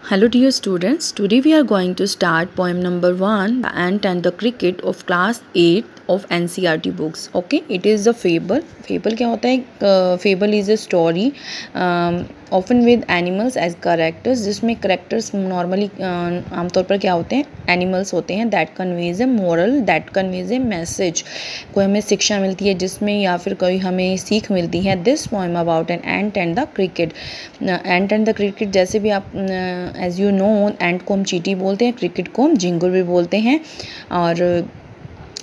Hello dear students, today we are going to start poem number 1, The Ant and the Cricket of class 8 of NCERT books. Okay, it is a fable. Fable क्या होता है? Fable is a story often with animals as characters, जिसमें characters normally आमतौर पर क्या होते हैं? Animals होते हैं. That conveys a moral, that conveys a message. कोई हमें शिक्षा मिलती है जिसमें या फिर कोई हमें सीख मिलती है. This poem about an ant and the cricket. Ant and the cricket जैसे भी आप एज़ यू नो एंट को हम चींटी बोलते हैं, क्रिकेट को हम झिंगुर भी बोलते हैं. और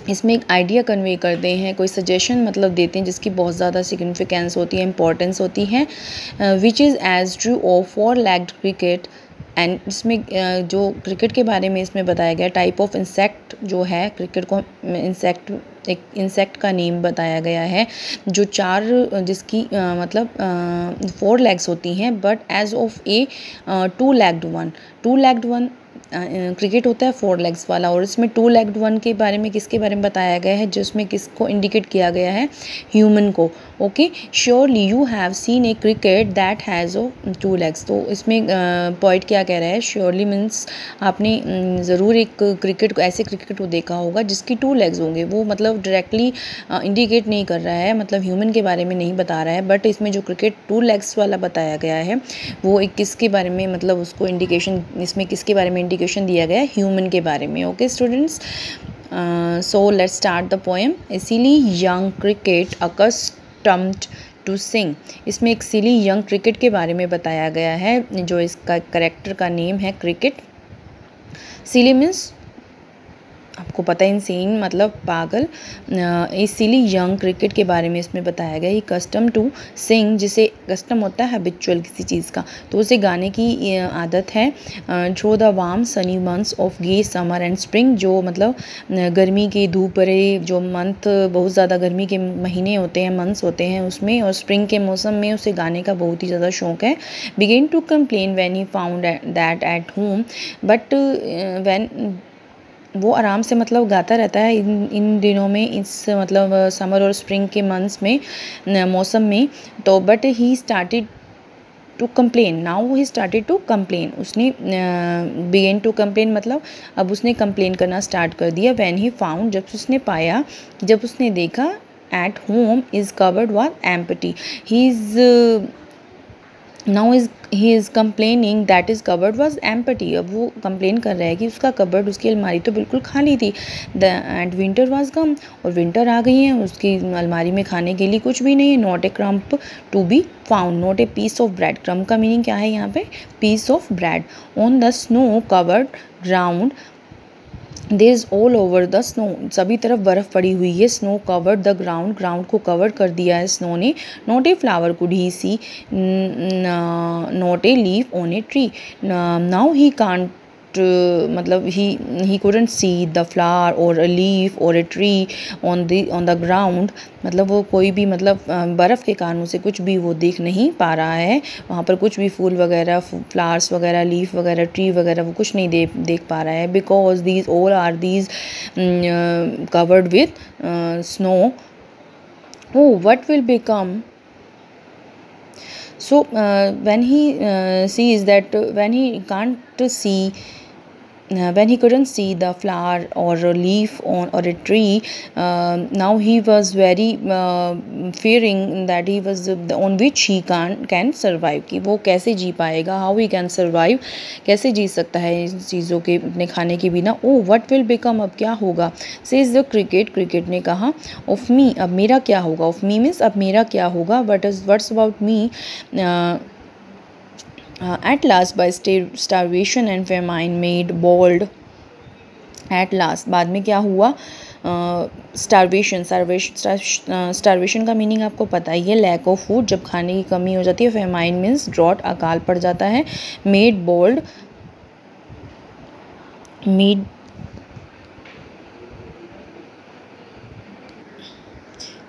इसमें एक आइडिया कन्वे करते हैं, कोई सजेशन मतलब देते हैं जिसकी बहुत ज़्यादा सिग्निफिकेंस होती है, इंपॉर्टेंस होती है. Which is as true of four legged cricket. एंड इसमें जो क्रिकेट के बारे में इसमें बताया गया टाइप ऑफ इंसेक्ट जो है, क्रिकेट को इंसेक्ट एक इंसेक्ट का नेम बताया गया है जो जिसकी मतलब 4 लेग्स होती हैं but as of a 2 legged one. Cricket होता है 4 लेग्स वाला और इसमें 2 लेग्ड वन के बारे में किसके बारे में बताया गया है, जिसमें किसको इंडिकेट किया गया है, ह्यूमन को. Okay, surely you have seen A cricket that has 2 legs. तो इसमें पॉइंट क्या कह रहा है, श्योरली मीन्स आपने ज़रूर एक क्रिकेट को ऐसे क्रिकेट को देखा होगा जिसकी 2 लेग्स होंगे. वो मतलब डायरेक्टली इंडिकेट नहीं कर रहा है, मतलब ह्यूमन के बारे में नहीं बता रहा है, बट इसमें जो क्रिकेट 2 लेग्स वाला बताया गया है वो एक किसके बारे में, मतलब उसको इंडिकेशन, इसमें किसके बारे में इंडिकेशन दिया गया है, ह्यूमन के बारे में. Okay students, so let's start the poem. A silly young cricket accustomed to sing. इसमें एक सिली यंग क्रिकेट के बारे में बताया गया है, जो इसका करेक्टर का नेम है क्रिकेट. सिली मीन्स आपको पता है इंसेन मतलब पागल. इस सिली यंग क्रिकेट के बारे में इसमें बताया गया. ये कस्टम टू सिंग, जिसे कस्टम होता है हैबिचुअल किसी चीज़ का, तो उसे गाने की आदत है. Through the warm sunny months of gay summer and spring, जो मतलब गर्मी के धूप भरे जो मंथ, बहुत ज़्यादा गर्मी के महीने होते हैं, मंथ्स होते हैं उसमें, और स्प्रिंग के मौसम में उसे गाने का बहुत ही ज़्यादा शौक है. Begin to complain when he found that at home, but when वो आराम से मतलब गाता रहता है इन दिनों में, इस मतलब समर और स्प्रिंग के मंथ्स में, मौसम में. तो but he started to complain, now he started to complain. उसने बिगेन टू कंप्लेन मतलब अब उसने कंप्लेन करना स्टार्ट कर दिया. व्हेन ही फाउंड, जब उसने पाया, जब उसने देखा, at home is covered was empty. He is now he is complaining that is cupboard was empty. अब वो कंप्लेन कर रहा है कि उसका कबर्ड, उसकी अलमारी तो बिल्कुल खाली थी. एंड विंटर वॉज कम, और विंटर आ गई है, उसकी अलमारी में खाने के लिए कुछ भी नहीं है. Not a crumb to be found, not a piece of bread. Crumb का मीनिंग क्या है यहाँ पे, piece of bread. On the snow covered ground there is all over the snow, सभी तरफ बर्फ़ पड़ी हुई है. Snow covered the ground, ground को कवर कर दिया है स्नो ने. Not a flower could he see, not a leaf on a tree. Now he can't मतलब ही couldn't see the flower or a leaf or a tree on the ground. मतलब वो कोई भी मतलब बर्फ़ के कारण उसे कुछ भी वो देख नहीं पा रहा है, वहाँ पर कुछ भी फूल वगैरह, फ्लावर्स वगैरह, लीफ वगैरह, ट्री वगैरह वो कुछ नहीं देख पा रहा है. Because these all are these covered with snow. Oh, what will become? So when he sees that when he can't see, when he couldn't see the flower or a leaf or a tree, now he was very fearing that he was on which he can survive, कि वो कैसे जी पाएगा, how he can survive, कैसे जी सकता है इन चीज़ों के, अपने खाने के बिना. oh what will become, अब क्या होगा. says the cricket, क्रिकेट ने कहा, of me, अब मेरा क्या होगा. of me means अब मेरा क्या होगा. what's about me. At last by starvation and famine made bold. At last, बाद में क्या हुआ, स्टारवेशन का मीनिंग आपको पता ही है, लैक ऑफ फूड, जब खाने की कमी हो जाती है. फेमाइन मीन्स ड्रॉट, अकाल पड़ जाता है. Made bold,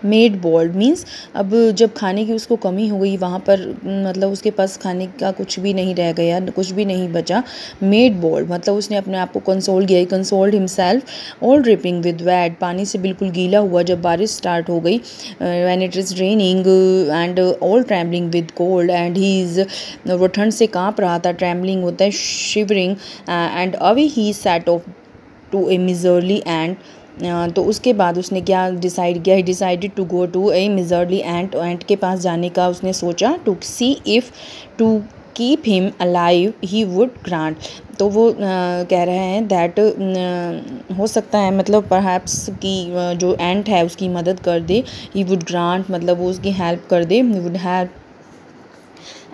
made bold means अब जब खाने की उसको कमी हो गई वहाँ पर, मतलब उसके पास खाने का कुछ भी नहीं रह गया, कुछ भी नहीं बचा। मेड बोल्ड मतलब उसने अपने आप को कंसोल किया, consoled himself all dripping with weight, पानी से बिल्कुल गीला हुआ जब बारिश स्टार्ट हो गई, when it is raining and all travelling with cold, and he is, वो ठंड से काँप रहा था, ट्रैवलिंग होता है shivering, and away he set off to a miserly ant, तो उसके बाद उसने क्या डिसाइड किया, he decided to go to a miserly ant, ant के पास जाने का उसने सोचा, to see if to keep him alive he would grant, तो वो कह रहे हैं दैट हो सकता है, मतलब परहैप्स कि जो एंट है उसकी मदद कर दे, ही वुड ग्रांट मतलब वो उसकी हेल्प कर दे, ही वुड हेल्प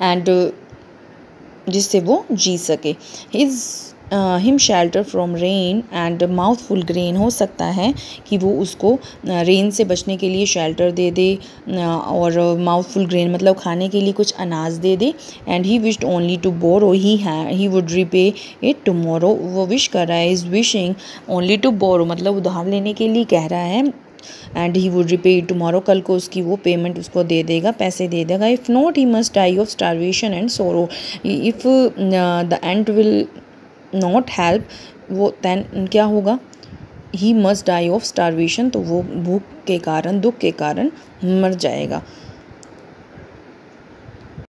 एंड जिससे वो जी सके, his him shelter from rain and mouthful grain, हो सकता है कि वो उसको रेन से बचने के लिए शेल्टर दे दे, और माउथफुल ग्रेन मतलब खाने के लिए कुछ अनाज दे दे, and he wished only to borrow he would repay it tomorrow, वो विश कर रहा है, is wishing only to borrow मतलब उधार लेने के लिए कह रहा है, and he would repay tomorrow कल को उसकी वो पेमेंट उसको दे देगा, पैसे दे देगा, if not he must die of starvation and sorrow, if the ant will not help, वो दैन क्या होगा, he must die of starvation, तो वो भूख के कारण, दुख के कारण मर जाएगा।